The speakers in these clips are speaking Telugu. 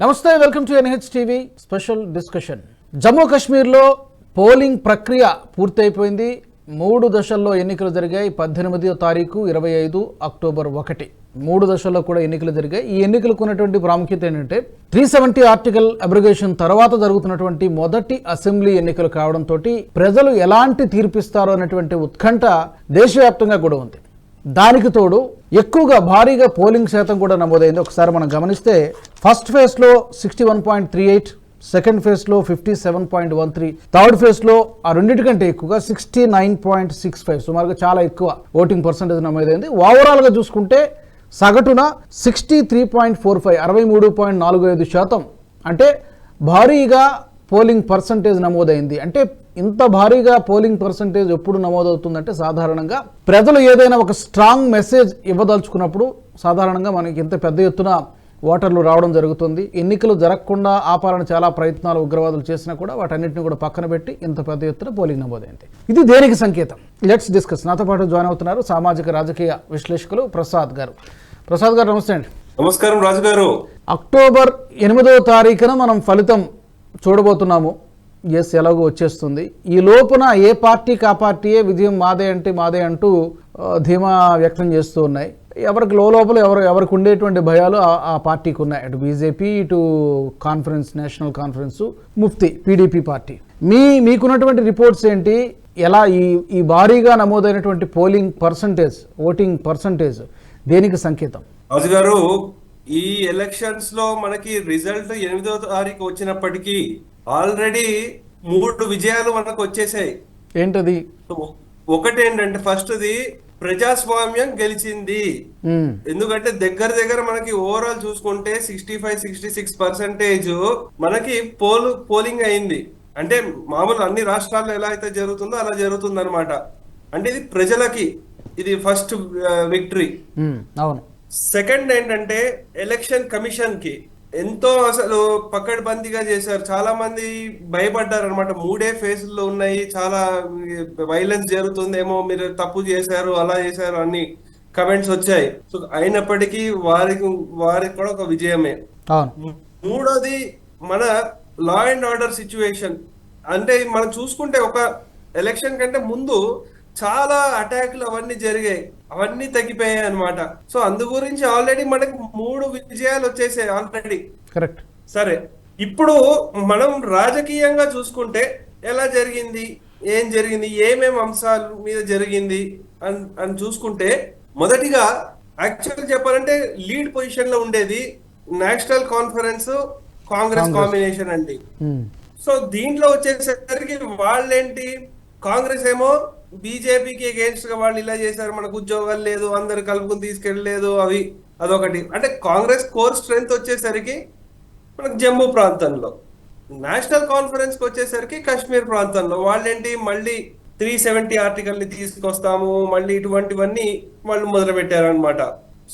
నమస్తే, welcome to NH TV special discussion. Jammu కాశ్మీర్లో పోలింగ్ ప్రక్రియ పూర్తయిపోయింది. 3 దశల్లో ఎన్నికలు జరిగాయి. 18వ తారీఖు, 25 అక్టోబర్ 1 3 దశల్లో కూడా ఎన్నికలు జరిగాయి. ఈ ఎన్నికలకు ఉన్నటువంటి ప్రాముఖ్యత ఏంటంటే 370 ఆర్టికల్ అబ్రిగేషన్ తర్వాత జరుగుతున్నటువంటి మొదటి అసెంబ్లీ ఎన్నికలు కావడంతో ప్రజలు ఎలాంటి తీర్పిస్తారో అనేటువంటి ఉత్కంఠ దేశవ్యాప్తంగా కూడా ఉంది. దానికి తోడు ఎక్కువగా భారీగా పోలింగ్ శాతం కూడా నమోదైంది. ఒకసారి మనం గమనిస్తే ఫస్ట్ ఫేజ్లో 61.38, సెకండ్ ఫేజ్లో 57.13, థర్డ్ ఫేజ్లో ఆ రెండింటికంటే ఎక్కువగా 69.65, సుమారుగా చాలా ఎక్కువ ఓటింగ్ పర్సంటేజ్ నమోదైంది. ఓవరాల్గా చూసుకుంటే సగటున 63.45, 63.45%, అంటే భారీగా పోలింగ్ పర్సంటేజ్ నమోదైంది. అంటే ఇంత భారీగా పోలింగ్ పర్సంటేజ్ ఎప్పుడు నమోదవుతుందంటే సాధారణంగా ప్రజలు ఏదైనా ఒక స్ట్రాంగ్ మెసేజ్ ఇవ్వదలుచుకున్నప్పుడు సాధారణంగా మనకి ఇంత పెద్ద ఎత్తున ఓటర్లు రావడం జరుగుతుంది. ఎన్నికలు జరగకుండా ఆపాలని చాలా ప్రయత్నాలు ఉగ్రవాదులు చేసినా కూడా వాటన్నిటిని కూడా పక్కన పెట్టి ఇంత పెద్ద ఎత్తున పోలింగ్ నమోదైంది. ఇది దేనికి సంకేతం? Let's discuss. నాతో పాటు జాయిన్ అవుతున్నారు సామాజిక రాజకీయ విశ్లేషకులు ప్రసాద్ గారు. ప్రసాద్ గారు నమస్తే అండి. నమస్కారం రాజు గారు. అక్టోబర్ 8వ తారీఖున మనం ఫలితం చూడబోతున్నాము. ఎస్, ఎలాగో వచ్చేస్తుంది. ఈ లోపున ఏ పార్టీకి ఆ పార్టీయే విజయం మాదే అంటే మాదే అంటూ ధీమా వ్యక్తం చేస్తూ ఉన్నాయి. ఎవరికి లోపల ఎవరికి ఉండేటువంటి భయాలు ఆ పార్టీకి ఉన్నాయి. అటు బీజేపీ, ఇటు conference, national conference, Mufti, PDP party. మీకున్నటువంటి రిపోర్ట్స్ ఏంటి? ఎలా ఈ భారీగా నమోదైనటువంటి పోలింగ్ పర్సంటేజ్, ఓటింగ్ పర్సంటేజ్ దేనికి సంకేతం? రాజు గారు, ఈ ఎలక్షన్స్ లో మనకి రిజల్ట్ 8వ తారీఖు వచ్చినప్పటికీ ఆల్రెడీ 3 విజయాలు మనకు వచ్చేసాయి. ఏంటది? ఒకటి ఏంటంటే ఫస్ట్ది ప్రజాస్వామ్యం గెలిచింది. ఎందుకంటే దగ్గర మనకి ఓవరాల్ చూసుకుంటే 65-66% మనకి పోలింగ్ అయింది. అంటే మామూలు అన్ని రాష్ట్రాల్లో ఎలా అయితే జరుగుతుందో అలా జరుగుతుంది అనమాట. అంటే ఇది ప్రజలకి ఇది ఫస్ట్ విక్టరీ. అవును. సెకండ్ ఏంటంటే ఎలక్షన్ కమిషన్ కి ఎంతో అసలు పకడ్బందీగా చేశారు. చాలా మంది భయపడ్డారు అనమాట. 3 ఫేజ్లో ఉన్నాయి, చాలా వైలెన్స్ జరుగుతుందేమో, మీరు తప్పు చేశారు, అలా చేశారు అన్ని కమెంట్స్ వచ్చాయి. సో అయినప్పటికీ వారికి కూడా ఒక విజయమే. మూడోది మన లా అండ్ ఆర్డర్ సిచ్యువేషన్. అంటే మనం చూసుకుంటే ఒక ఎలక్షన్ కంటే ముందు చాలా అటాక్లు అవన్నీ జరిగాయి, అవన్నీ తగ్గిపోయాయి అనమాట. సో అందు గురించి ఆల్రెడీ మనకి 3 విజయాలు వచ్చేసాయి ఆల్రెడీ. కరెక్ట్. సరే, ఇప్పుడు మనం రాజకీయంగా చూసుకుంటే ఎలా జరిగింది, ఏం జరిగింది, ఏమేం అంశాల మీద జరిగింది అని చూసుకుంటే, మొదటిగా యాక్చువల్ చెప్పాలంటే లీడ్ పొజిషన్ లో ఉండేది నేషనల్ కాన్ఫరెన్స్ కాంగ్రెస్ కాంబినేషన్ అండి. సో దీంట్లో వచ్చేసరికి వాళ్ళేంటి, కాంగ్రెస్ ఏమో బీజేపీకి అగేన్స్ట్ గా వాళ్ళు ఇలా చేశారు, మనకు ఉద్యోగాలు లేదు, అందరు కలుపుకుని తీసుకెళ్ళలేదు, అదొకటి. అంటే కాంగ్రెస్ కోర్ స్ట్రెంగ్త్ వచ్చేసరికి మనకు జమ్మూ ప్రాంతంలో, నేషనల్ కాన్ఫరెన్స్ కి వచ్చేసరికి కాశ్మీర్ ప్రాంతంలో వాళ్ళేంటి మళ్ళీ 370 ఆర్టికల్ ని తీసుకొస్తాము, మళ్ళీ ఇటువంటివన్నీ వాళ్ళు మొదలు పెట్టారు అనమాట.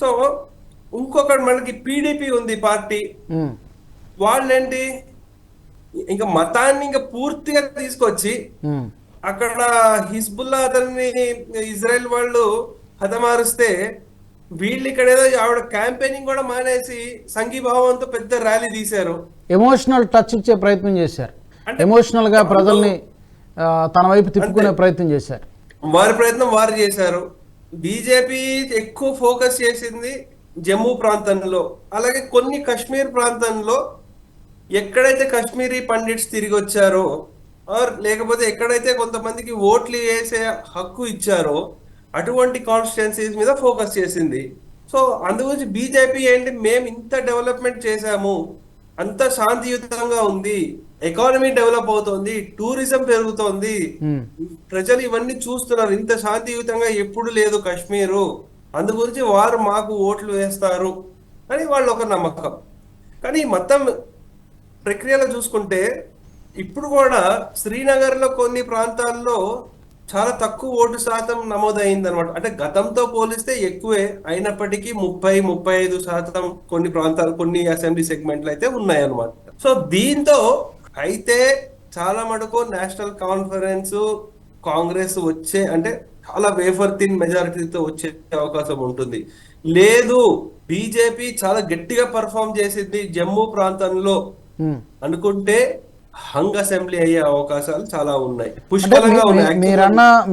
సో ఇంకొకటి మనకి పీడీపీ ఉంది పార్టీ, వాళ్ళేంటి ఇంకా మతాన్ని ఇంకా పూర్తిగా తీసుకొచ్చి అక్కడ హిజ్బుల్లా అతన్ని ఇజ్రాయెల్ వాళ్ళు హతమారుస్తే వీళ్ళు ఇక్కడ ఏదో ఆవిడ క్యాంపెయినింగ్ కూడా మానేసి సంఘీభావంతో పెద్ద ర్యాలీ తీశారు. ఎమోషనల్ టచ్ ఇచ్చే ప్రయత్నం చేశారు. ఎమోషనల్ గా ప్రజల్ని తన వైపు తిప్పుకునే ప్రయత్నం చేశారు. వారి ప్రయత్నం వారు చేశారు. బీజేపీ ఎక్కువ ఫోకస్ చేసింది జమ్మూ ప్రాంతంలో, అలాగే కొన్ని కాశ్మీర్ ప్రాంతంలో ఎక్కడైతే కాశ్మీరీ పండిట్స్ తిరిగి వచ్చారో లేకపోతే ఎక్కడైతే కొంతమందికి ఓట్లు వేసే హక్కు ఇచ్చారో అటువంటి కాన్స్టిట్యుయెన్సీస్ మీద ఫోకస్ చేసింది. సో అందుగురించి బీజేపీ ఏంటి, మేము ఇంత డెవలప్మెంట్ చేశాము, అంత శాంతియుతంగా ఉంది, ఎకానమీ డెవలప్ అవుతోంది, టూరిజం పెరుగుతోంది, ప్రజలు ఇవన్నీ చూస్తున్నారు, ఇంత శాంతియుతంగా ఎప్పుడు లేదు కాశ్మీరు, అందుగురించి వారు మాకు ఓట్లు వేస్తారు అని వాళ్ళు ఒక నమ్మకం. కానీ మొత్తం ప్రక్రియలో చూసుకుంటే ఇప్పుడు కూడా శ్రీనగర్ లో కొన్ని ప్రాంతాల్లో చాలా తక్కువ ఓటు శాతం నమోదైంది అనమాట. అంటే గతంతో పోలిస్తే ఎక్కువే, అయినప్పటికీ 30-35% కొన్ని ప్రాంతాలు, కొన్ని అసెంబ్లీ సెగ్మెంట్లు అయితే ఉన్నాయన్నమాట. సో దీంతో అయితే చాలా మటుకు నేషనల్ కాన్ఫరెన్స్ కాంగ్రెస్ వచ్చే అంటే చాలా వేఫర్ థిన్ మెజారిటీతో వచ్చే అవకాశం ఉంటుంది. లేదు బీజేపీ చాలా గట్టిగా పర్ఫామ్ చేసింది జమ్మూ ప్రాంతంలో అనుకుంటే హంగ్ అసెంబ్లీ అయ్యే అవకాశాలు చాలా ఉన్నాయి, పుష్కలంగా ఉన్నాయి.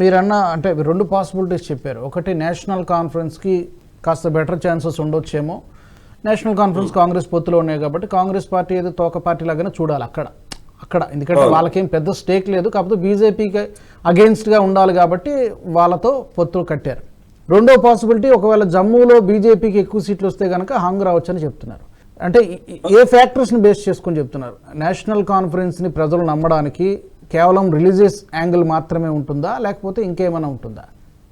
మీరన్న అంటే రెండు పాసిబిలిటీస్ చెప్పారు. ఒకటి నేషనల్ కాన్ఫరెన్స్ కి కాస్త బెటర్ ఛాన్సెస్ ఉండొచ్చేమో. నేషనల్ కాన్ఫరెన్స్ కాంగ్రెస్ పొత్తులో ఉన్నాయి కాబట్టి కాంగ్రెస్ పార్టీ ఏదో తోక పార్టీ లాగానే చూడాలి అక్కడ ఎందుకంటే వాళ్ళకేం పెద్ద స్టేక్ లేదు, కాకపోతే బీజేపీకి అగెయిన్స్ట్గా ఉండాలి కాబట్టి వాళ్ళతో పొత్తులు కట్టారు. రెండో పాసిబిలిటీ, ఒకవేళ జమ్మూలో బీజేపీకి ఎక్కువ సీట్లు వస్తే కనుక హంగ్ రావచ్చని చెప్తున్నారు. అంటే ఏ ఫ్యాక్టర్స్ని బేస్ చేసుకొని చెప్తున్నారు? నేషనల్ కాన్ఫరెన్స్ని ప్రజలు నమ్మడానికి కేవలం రిలీజియస్ యాంగిల్ మాత్రమే ఉంటుందా, లేకపోతే ఇంకేమైనా ఉంటుందా?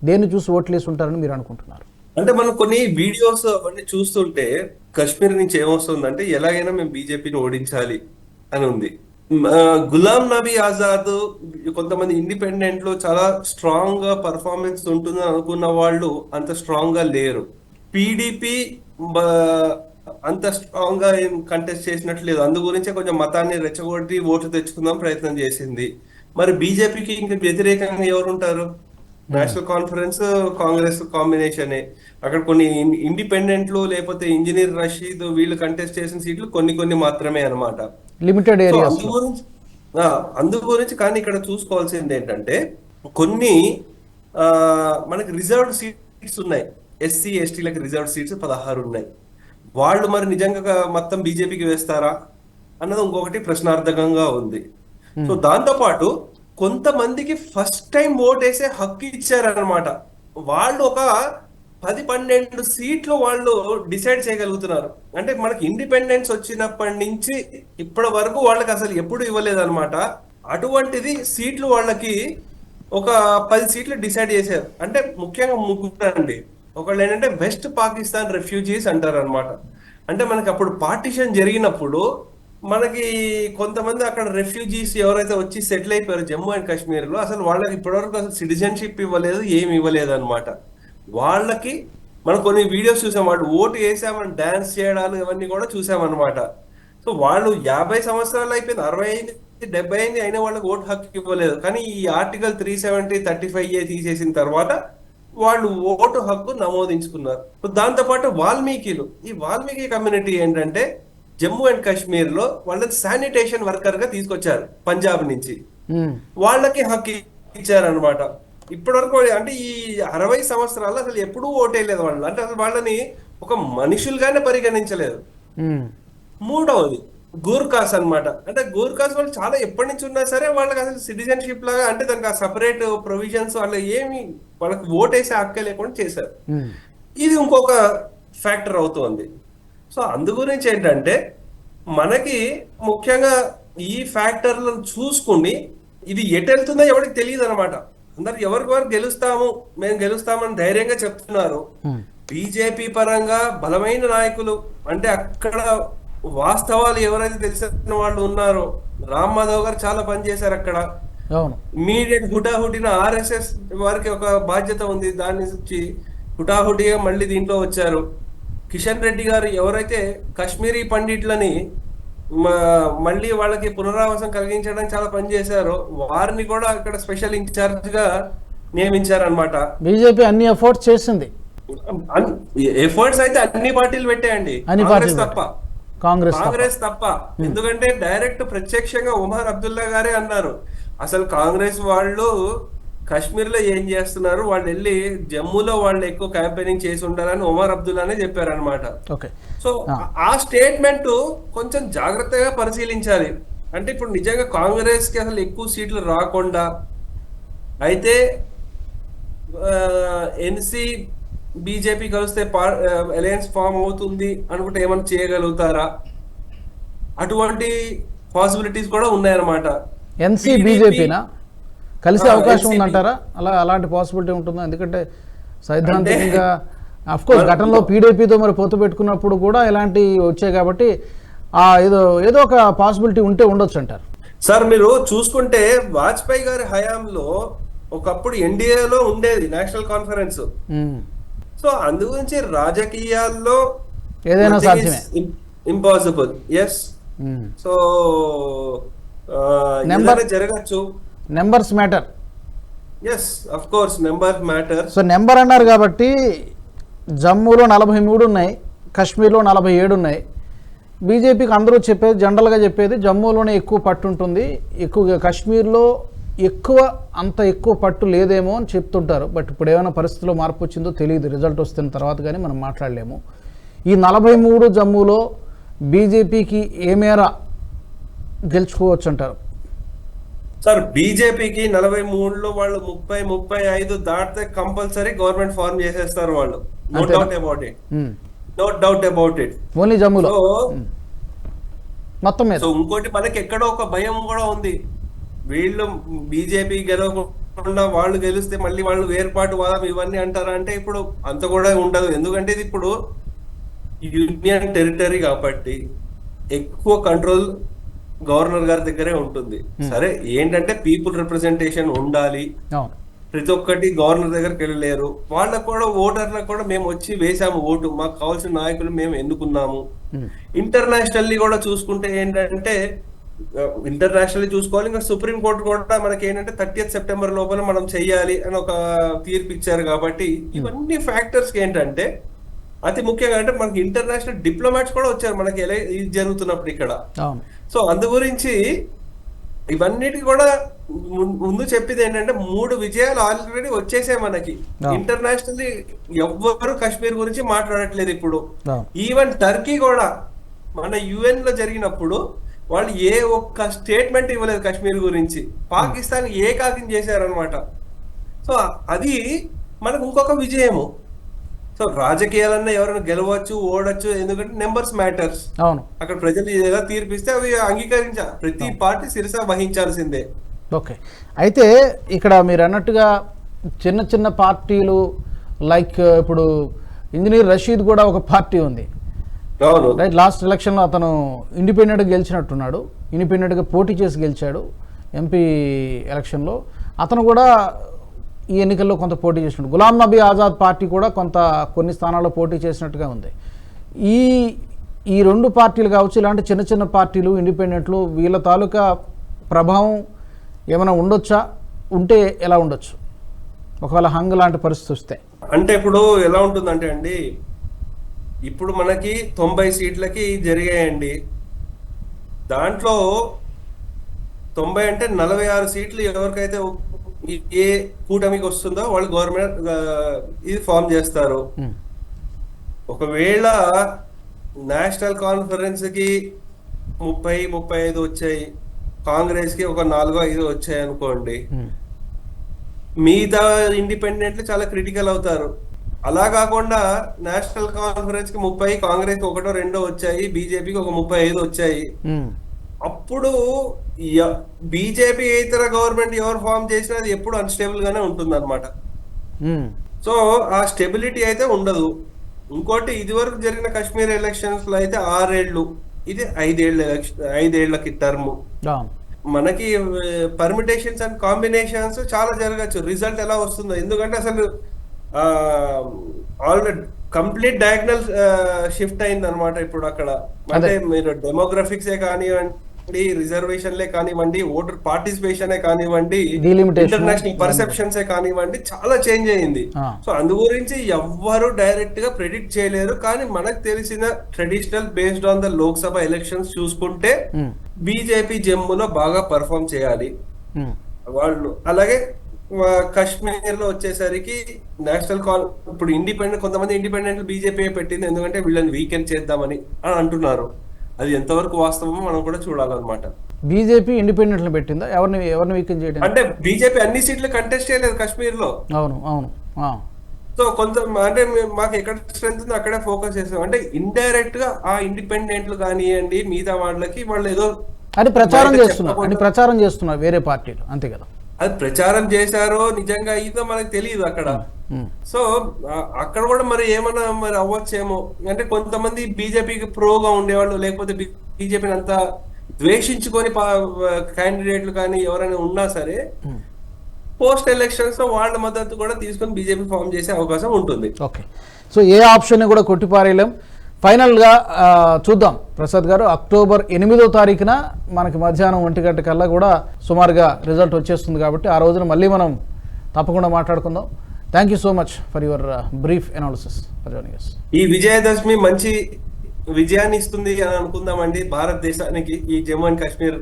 దేన్ని చూసి ఓట్లేసి ఉంటారని మీరు అనుకుంటున్నారు? అంటే మనం కొన్ని వీడియోస్ అవన్నీ చూస్తుంటే కాశ్మీర్ నుంచి ఏమొస్తుందంటే ఎలాగైనా మేము బీజేపీని ఓడించాలి అని ఉంది. గులాం నబీ ఆజాద్, కొంతమంది ఇండిపెండెంట్ లో చాలా స్ట్రాంగ్ గా పర్ఫార్మెన్స్ ఉంటుందని అనుకున్న వాళ్ళు అంత స్ట్రాంగ్ గా లేరు. పీడిపి అంత స్ట్రాంగ్ గా ఏం కంటెస్ట్ చేసినట్లు లేదు. అందు గురించే కొంచెం మతాన్ని రెచ్చగొట్టి ఓట్లు తెచ్చుకుందాం ప్రయత్నం చేసింది. మరి బీజేపీకి ఇంకా వ్యతిరేకంగా ఎవరు ఉంటారు? నేషనల్ కాన్ఫరెన్స్ కాంగ్రెస్ కాంబినేషనే. అక్కడ కొన్ని ఇండిపెండెంట్లు లేకపోతే ఇంజనీర్ రషీద్ వీళ్ళు కంటెస్ట్ చేసిన సీట్లు కొన్ని మాత్రమే అన్నమాట, లిమిటెడ్ ఏరియాస్. అందు గురించి కానీ ఇక్కడ చూసుకోవాల్సింది ఏంటంటే కొన్ని మనకి రిజర్వ్డ్ సీట్స్ ఉన్నాయి. ఎస్సీ ఎస్టీలకు రిజర్వ్డ్ సీట్స్ 16 ఉన్నాయి. వాళ్ళు మరి నిజంగా మొత్తం బీజేపీకి వేస్తారా అన్నది ఇంకొకటి ప్రశ్నార్థకంగా ఉంది. సో దాంతో పాటు కొంతమందికి ఫస్ట్ టైం ఓట్ వేసే హక్కు ఇచ్చారనమాట. వాళ్ళు ఒక 10-12 సీట్లు వాళ్ళు డిసైడ్ చేయగలుగుతున్నారు. అంటే మనకి ఇండిపెండెన్స్ వచ్చినప్పటి నుంచి ఇప్పటి వరకు వాళ్ళకి అసలు ఎప్పుడు ఇవ్వలేదన్నమాట. అటువంటిది సీట్లు వాళ్ళకి ఒక 10 సీట్లు డిసైడ్ చేశారు. అంటే ముఖ్యంగా ముగ్గురు అండి. ఒకళ్ళు ఏంటంటే వెస్ట్ పాకిస్తాన్ రెఫ్యూజీస్ అంటారు అనమాట. అంటే మనకి అప్పుడు పార్టిషన్ జరిగినప్పుడు మనకి కొంతమంది అక్కడ రెఫ్యూజీస్ ఎవరైతే వచ్చి సెటిల్ అయిపోయారు జమ్మూ అండ్ కాశ్మీర్ లో, అసలు వాళ్ళకి ఇప్పటివరకు అసలు సిటిజన్షిప్ ఇవ్వలేదు, ఏమి ఇవ్వలేదు అనమాట. వాళ్ళకి మనం కొన్ని వీడియోస్ చూసాం, వాళ్ళు ఓటు వేసామని డాన్స్ చేయడాలు ఇవన్నీ కూడా చూసామన్నమాట. సో వాళ్ళు 50 సంవత్సరాలు అయిపోయింది, 60 అయింది, 70 అయింది, అయినా వాళ్ళకి ఓటు హక్కు ఇవ్వలేదు. కానీ ఈ ఆర్టికల్ 370, 35A తీసేసిన తర్వాత వాళ్ళు ఓటు హక్కు నమోదించుకున్నారు. దాంతో పాటు వాల్మీకిలు, ఈ వాల్మీకి కమ్యూనిటీ ఏంటంటే జమ్మూ అండ్ కాశ్మీర్ లో వాళ్ళని శానిటేషన్ వర్కర్ గా తీసుకొచ్చారు పంజాబ్ నుంచి. వాళ్ళకి హక్కు ఇచ్చారనమాట. ఇప్పటి వరకు అంటే ఈ 60 సంవత్సరాలు అసలు ఎప్పుడూ ఓటేయలేదు వాళ్ళు. అంటే అసలు వాళ్ళని ఒక మనుషులుగానే పరిగణించలేదు. మూడవది గూర్ఖాస్ అన్నమాట. అంటే గూర్ఖాస్ వాళ్ళు చాలా ఎప్పటి నుంచి ఉన్నా సరే వాళ్ళకి అసలు సిటిజన్షిప్ లాగా, అంటే దానికి ఆ సపరేట్ ప్రొవిజన్స్ వాళ్ళ ఏమి వాళ్ళకి ఓటేసే హక్కే లేకుండా చేశారు. ఇది ఇంకొక ఫ్యాక్టర్ అవుతుంది. సో అందు గురించి ఏంటంటే మనకి ముఖ్యంగా ఈ ఫ్యాక్టర్లను చూసుకుని ఇది ఎటు వెళ్తుందో ఎవరికి తెలియదు అనమాట. అందరు ఎవరికి మేము గెలుస్తామని ధైర్యంగా చెప్తున్నారు. బీజేపీ పరంగా బలమైన నాయకులు, అంటే అక్కడ వాస్తవాలు ఎవరైతే తెలిసిన వాళ్ళు ఉన్నారో, రామ్ మాధవ్ గారు చాలా పనిచేశారు అక్కడ. ఇమీడియట్ హుటాహుటిన ఆర్ఎస్ఎస్ వారికి ఒక బాధ్యత ఉంది, దాని నుంచి హుటాహుటిగా మళ్ళీ దీంట్లో వచ్చారు. కిషన్ రెడ్డి గారు ఎవరైతే కాశ్మీరీ పండిట్లని మళ్ళీ వాళ్ళకి పునరావాసం కలిగించడానికి చాలా పనిచేశారో వారిని కూడా ఇక్కడ స్పెషల్ ఇన్ఛార్జ్ గా నియమించారనమాట. బీజేపీ అన్ని ఎఫర్ట్స్ చేసింది. ఎఫర్ట్స్ అయితే అన్ని పార్టీలు పెట్టాయండి, కాంగ్రెస్ తప్ప. ఎందుకంటే డైరెక్ట్ ప్రత్యక్షంగా ఉమర్ అబ్దుల్లా గారే అన్నారు, అసలు కాంగ్రెస్ వాళ్ళు కాశ్మీర్ లో ఏం చేస్తున్నారు, వాళ్ళు వెళ్ళి జమ్మూలో వాళ్ళు ఎక్కువ క్యాంపెయినింగ్ చేసి ఉంటారని ఉమర్ అబ్దుల్లానే చెప్పారనమాట. సో ఆ స్టేట్మెంట్ కొంచెం జాగ్రత్తగా పరిశీలించాలి. అంటే ఇప్పుడు నిజంగా కాంగ్రెస్ కి అసలు ఎక్కువ సీట్లు రాకుండా అయితే ఎన్సీ బీజేపీ కలిస్తే అలయన్స్ ఫామ్ అవుతుంది అనుకుంటే ఏమైనా చేయగలుగుతారా? అటువంటి పాసిబిలిటీస్ కూడా ఉన్నాయన్నమాట. ఎన్సీ బీజేపీనా కలిసే అవకాశం ఉందంటారా? అలాంటి పాసిబిలిటీ ఉంటుందా? ఎందుకంటే సైద్ధాంతికంగా అఫ్కోర్స్ గతంలో పీడీపీతో మరి పొత్తు పెట్టుకున్నప్పుడు కూడా ఇలాంటివి వచ్చాయి కాబట్టి ఏదో ఒక పాసిబిలిటీ ఉంటే ఉండొచ్చు అంటారు. సార్ మీరు చూసుకుంటే వాజ్పేయి గారి హయాంలో ఒకప్పుడు ఎన్డీఏలో ఉండేది నేషనల్ కాన్ఫరెన్స్. సో అందు గురించి రాజకీయాల్లో ఏదైనా సాధ్యమే, ఇంపాసిబుల్. ఎస్. సో జరగచ్చు. Numbers matter. Yes of course number matter. So number అన్నారు కాబట్టి జమ్మూలో 43 ఉన్నాయి, కాశ్మీర్లో 47 ఉన్నాయి. బీజేపీకి అందరూ చెప్పేది, జనరల్గా చెప్పేది జమ్మూలోనే ఎక్కువ పట్టు ఉంటుంది, ఎక్కువగా కాశ్మీర్లో అంత ఎక్కువ పట్టు లేదేమో అని చెప్తుంటారు. బట్ ఇప్పుడు ఏమైనా పరిస్థితిలో మార్పు వచ్చిందో తెలియదు, రిజల్ట్ వస్తున్న తర్వాత కానీ మనం మాట్లాడలేము. ఈ 43 జమ్మూలో బీజేపీకి ఏ మేర గెలుచుకోవచ్చు అంటారు? సార్ బీజేపీకి 43లో వాళ్ళు 30-35 దాటితే కంపల్సరీ గవర్నమెంట్ ఫార్మ్ చేసేస్తారు వాళ్ళు. No doubt about it. Only జమ్మూలో మొత్తం మీద. సో ఇంకోటి మనకి ఎక్కడో ఒక భయం కూడా ఉంది, వీళ్ళు బీజేపీ గెలవకుండా వాళ్ళు గెలిస్తే మళ్ళీ వాళ్ళు వేర్పాటు వాదం ఇవన్నీ అంటారా అంటే ఇప్పుడు అంత కూడా ఉండదు. ఎందుకంటే ఇది ఇప్పుడు యూనియన్ టెరిటరీ కాబట్టి ఎక్కువ కంట్రోల్ గవర్నర్ గారి దగ్గరే ఉంటుంది. సరే ఏంటంటే పీపుల్ రిప్రజెంటేషన్ ఉండాలి, ప్రతి ఒక్కటి గవర్నర్ దగ్గరికి వెళ్ళలేరు. వాళ్ళకు కూడా ఓటర్లకు కూడా మేము వచ్చి వేసాము ఓటు, మాకు కావాల్సిన నాయకులు మేము ఎన్నుకున్నాము. ఇంటర్నేషనల్లీ కూడా చూసుకుంటే ఏంటంటే ఇంటర్నేషనల్లీ చూసుకోవాలి, ఇంకా సుప్రీం కోర్టు కూడా మనకి ఏంటంటే 30th సెప్టెంబర్ లోపల మనం చెయ్యాలి అని ఒక తీర్పు ఇచ్చారు. కాబట్టి ఇవన్నీ ఫ్యాక్టర్స్ ఏంటంటే అతి ముఖ్యంగా అంటే మనకి ఇంటర్నేషనల్ డిప్లొమాట్స్ కూడా వచ్చారు మనకి ఇది జరుగుతున్నప్పుడు ఇక్కడ. సో అందు గురించి ఇవన్నిటికి కూడా ముందు చెప్పేది ఏంటంటే 3 విజయాలు ఆల్రెడీ వచ్చేసాయి మనకి. ఇంటర్నేషనల్లీ ఎవ్వరు కాశ్మీర్ గురించి మాట్లాడట్లేదు ఇప్పుడు. ఈవెన్ టర్కీ కూడా మన UN లో జరిగినప్పుడు వాళ్ళు ఏ ఒక్క స్టేట్మెంట్ ఇవ్వలేదు కాశ్మీర్ గురించి, పాకిస్తాన్ ఏకాకిం చేశారనమాట. సో అది మనకు ఇంకొక విజయము. సో రాజకీయాలన్నా ఎవరైనా గెలవచ్చు ఓడచ్చు, ఎందుకంటే నెంబర్స్ మ్యాటర్స్. అక్కడ ప్రజలు ఏదో తీర్పిస్తే అవి ప్రతి పార్టీ శిరస వహించాల్సిందే. ఓకే, అయితే ఇక్కడ మీరు అన్నట్టుగా చిన్న చిన్న పార్టీలు లైక్ ఇప్పుడు ఇంజనీర్ రషీద్ కూడా ఒక పార్టీ ఉంది రైట్. లాస్ట్ ఎలక్షన్లో అతను ఇండిపెండెంట్గా గెలిచినట్టున్నాడు, ఇండిపెండెంట్గా పోటీ చేసి గెలిచాడు ఎంపీ ఎలక్షన్లో. అతను కూడా ఈ ఎన్నికల్లో కొంత పోటీ చేసినట్టు, గులాం నబీ ఆజాద్ పార్టీ కూడా కొన్ని స్థానాల్లో పోటీ చేసినట్టుగా ఉంది. ఈ 2 పార్టీలు కావచ్చు, ఇలాంటి చిన్న చిన్న పార్టీలు ఇండిపెండెంట్లు, వీళ్ళ తాలూకా ప్రభావం ఏమైనా ఉండొచ్చా? ఉంటే ఎలా ఉండొచ్చు ఒకవేళ హంగ్ లాంటి పరిస్థితి వస్తే? అంటే ఇప్పుడు ఎలా ఉంటుందంటే అండి, ఇప్పుడు మనకి 90 సీట్లకి జరిగాయండి, దాంట్లో 90 అంటే 46 సీట్లు ఎవరికైతే ఏ కూటమికి వస్తుందో వాళ్ళు గవర్నమెంట్ ఇది ఫామ్ చేస్తారు. ఒకవేళ నేషనల్ కాన్ఫరెన్స్ కి 30-35 వచ్చాయి, కాంగ్రెస్ కి ఒక 4-5 వచ్చాయి అనుకోండి, మిగతా ఇండిపెండెంట్లు చాలా క్రిటికల్ అవుతారు. అలా కాకుండా నేషనల్ కాన్ఫరెన్స్ కి 30, కాంగ్రెస్ కి 1-2 వచ్చాయి, బీజేపీకి ఒక 35 వచ్చాయి. అప్పుడు బీజేపీ ఇతర గవర్నమెంట్ ఎవరు ఫామ్ చేసినా అది ఎప్పుడు అన్స్టేబుల్ గానే ఉంటుంది అనమాట. సో ఆ స్టెబిలిటీ అయితే ఉండదు. ఇంకోటి ఇదివరకు జరిగిన కాశ్మీర్ ఎలక్షన్స్ లో అయితే 6 ఏళ్ళు, ఇది 5 ఏళ్లకి టర్మ్. మనకి పర్మిటేషన్స్ అండ్ కాంబినేషన్స్ చాలా జరగచ్చు, రిజల్ట్ ఎలా వస్తుందో. ఎందుకంటే అసలు ఆల్రెడీ కంప్లీట్ డయాగ్నల్ షిఫ్ట్ అయింది అనమాట ఇప్పుడు అక్కడ. అంటే మీరు డెమోగ్రఫిక్సే కానివ్వండి, రిజర్వేషన్లే కానివ్వండి, ఓటర్ పార్టిసిపేషనే కానివ్వండి, ఇంటర్నేషనల్ పర్సెప్షన్సే కానివ్వండి, చాలా చేంజ్ అయింది. సో అందు గురించి ఎవ్వరు డైరెక్ట్ గా ప్రెడిక్ట్ చేయలేరు. కానీ మనకు తెలిసిన traditional based on the Lok Sabha elections చూసుకుంటే బీజేపీ జమ్మూలో బాగా పర్ఫామ్ చేయాలి వాళ్ళు. అలాగే కాశ్మీర్ లో వచ్చేసరికి నేషనల్ ఇప్పుడు కొంతమంది ఇండిపెండెంట్ బీజేపీ పెట్టింది, ఎందుకంటే వీళ్ళని వీకెండ్ చేద్దామని అని అంటున్నారు. అది ఎంతవరకు వాస్తవమో మనం కూడా చూడాలన్నమాట. బీజేపీ ఇండిపెండెంట్ పెట్టిందా? ఎవరిని వీకెండ్ చేయడం అంటే బీజేపీ అన్ని సీట్లు కంటెస్ట్ చేయలేదు కాశ్మీర్ లో. అవును. సో కొంత అంటే మాకు ఎక్కడ స్ట్రెంత్ ఉందో అక్కడే ఫోకస్ చేస్తాం. అంటే ఇండైరెక్ట్ గా ఆ ఇండిపెండెంట్లు కానివ్వండి, మిగతా వాళ్ళకి వాళ్ళు ఏదో అది ప్రచారం చేస్తున్నారు వేరే పార్టీలు, అంతే కదా. అది ప్రచారం చేశారో నిజంగా అయిందో మనకు తెలియదు అక్కడ. సో అక్కడ కూడా మరి ఏమన్నా మరి అవ్వచ్చేమో. అంటే కొంతమంది బీజేపీకి ప్రోగా ఉండేవాళ్ళు, లేకపోతే బీజేపీని అంతా ద్వేషించుకొని క్యాండిడేట్లు కానీ ఎవరైనా ఉన్నా సరే పోస్ట్ ఎలక్షన్స్ లో వాళ్ళ మద్దతు కూడా తీసుకొని బీజేపీ ఫామ్ చేసే అవకాశం ఉంటుంది. ఓకే, సో ఏ ఆప్షన్ కూడా కొట్టిపారేయలేం. ఫైనల్గా చూద్దాం ప్రసాద్ గారు, అక్టోబర్ 8వ తారీఖున మనకి మధ్యాహ్నం 1 గంట కల్లా కూడా సుమారుగా రిజల్ట్ వచ్చేస్తుంది. కాబట్టి ఆ రోజున మళ్ళీ మనం తప్పకుండా మాట్లాడుకుందాం. Thank you so much for your brief analysis for joining us. ఈ విజయదశమి మంచి విజయాన్ని ఇస్తుంది అని అనుకుందామండి భారతదేశానికి, ఈ జమ్మూ అండ్ కాశ్మీర్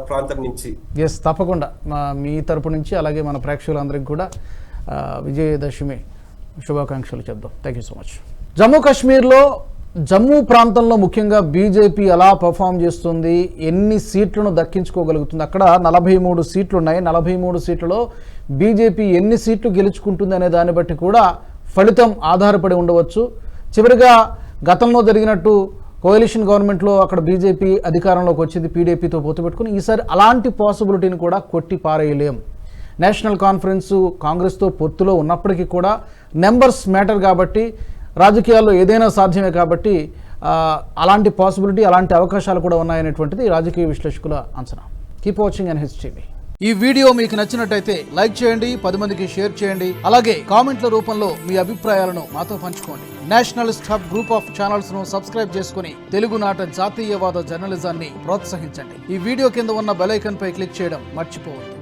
ప్రాంతం నుంచి. ఎస్, తప్పకుండా మీ తరపు నుంచి అలాగే మన ప్రేక్షకులందరికీ కూడా విజయదశమి శుభాకాంక్షలు చెప్దాం. Thank you so much. Jammu కాశ్మీర్లో జమ్మూ ప్రాంతంలో ముఖ్యంగా బీజేపీ ఎలా పర్ఫామ్ చేస్తుంది, ఎన్ని సీట్లను దక్కించుకోగలుగుతుంది, అక్కడ 43 సీట్లు ఉన్నాయి. 43 సీట్లలో బీజేపీ ఎన్ని సీట్లు గెలుచుకుంటుంది అనే దాన్ని బట్టి కూడా ఫలితం ఆధారపడి ఉండవచ్చు. చివరిగా గతంలో జరిగినట్టు కోalition గవర్నమెంట్లో అక్కడ బీజేపీ అధికారంలోకి వచ్చింది పీడీపీతో పొత్తు పెట్టుకుని. ఈసారి అలాంటి పాసిబిలిటీని కూడా కొట్టి పారేయలేం. నేషనల్ కాన్ఫరెన్స్ కాంగ్రెస్తో పొత్తులో ఉన్నప్పటికీ కూడా నెంబర్స్ మ్యాటర్ కాబట్టి, రాజకీయాల్లో ఏదైనా సాధ్యమే కాబట్టి అలాంటి పాసిబిలిటీ, అలాంటి అవకాశాలు కూడా ఉన్నాయనేటువంటిది రాజకీయ విశ్లేషకుల అంచనా. Keep watching NHTV. ఈ వీడియో మీకు నచ్చినట్టయితే లైక్ చేయండి, 10 మందికి షేర్ చేయండి. అలాగే కామెంట్ల రూపంలో మీ అభిప్రాయాలను మాతో పంచుకోండి. Nationalist hub group of channels ను సబ్స్క్రైబ్ చేసుకుని తెలుగునాట జాతీయవాద జర్నలిజాన్ని ప్రోత్సహించండి. ఈ వీడియో కింద ఉన్న బెల్ ఐకాన్ పై క్లిక్ చేయడం మర్చిపోవద్దు.